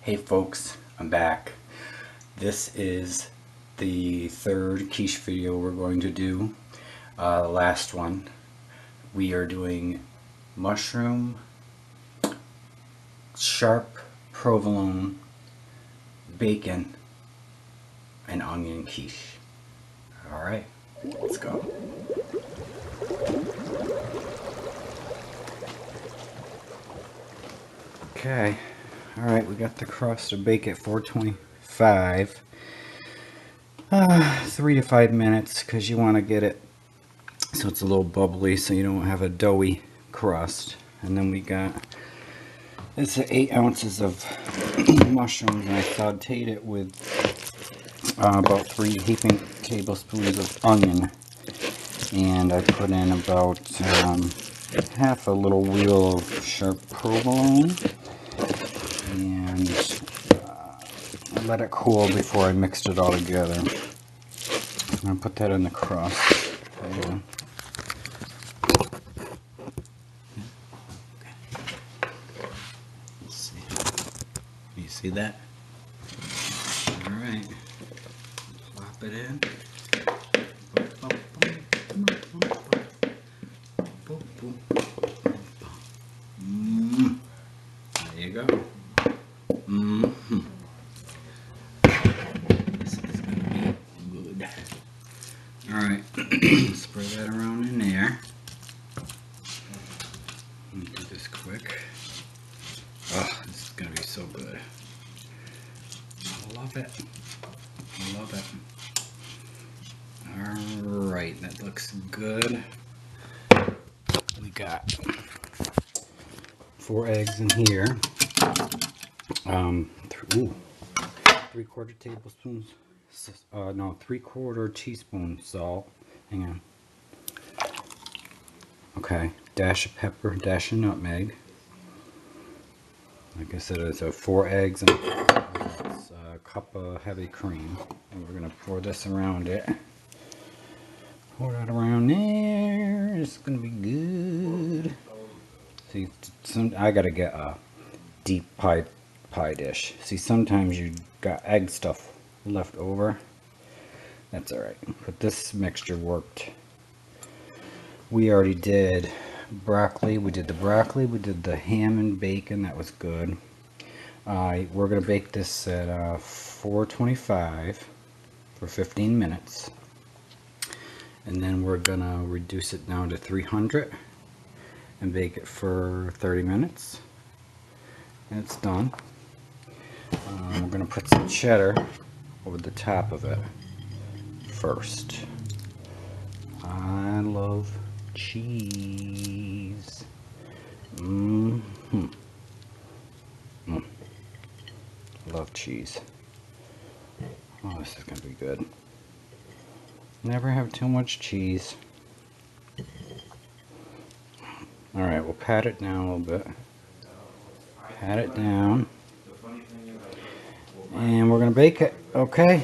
Hey folks, I'm back. This is the third quiche video we're going to do. The last one, we are doing mushroom, sharp provolone, bacon, and onion quiche. Alright, let's go. Okay. Alright, we got the crust to bake at 425. 3 to 5 minutes because you want to get it so it's a little bubbly so you don't have a doughy crust. And then we got, it's 8 ounces of mushrooms, and I sauteed it with about 3 heaping tablespoons of onion. And I put in about half a little wheel of sharp provolone. And I let it cool before I mixed it all together. I'm going to put that in the crust. Okay. Let's see. You see that? Alright. Plop it in. There you go. This is gonna be good. Alright, spread that around in there. Let me do this quick. Oh, this is gonna be so good. I love it. I love it. Alright, that looks good. We got 4 eggs in here. 3/4 tablespoons, no, 3/4 teaspoon salt. Hang on. Okay, dash of pepper, dash of nutmeg. Like I said, it's 4 eggs and it's a cup of heavy cream. And we're gonna pour this around it. Pour that around there. It's gonna be good. See, I gotta get a deep pie dish. See, sometimes you got egg stuff left over. That's alright, but this mixture worked. We already did broccoli. We did the broccoli. We did the ham and bacon. That was good. We're gonna bake this at 425 for 15 minutes, and then we're gonna reduce it down to 300 and bake it for 30 minutes, and it's done. We're going to put some cheddar over the top of it first. I love cheese. Love cheese. Oh, this is going to be good. Never have too much cheese. Alright, we'll pat it down a little bit. Pat it down. And we're going to bake it. Okay,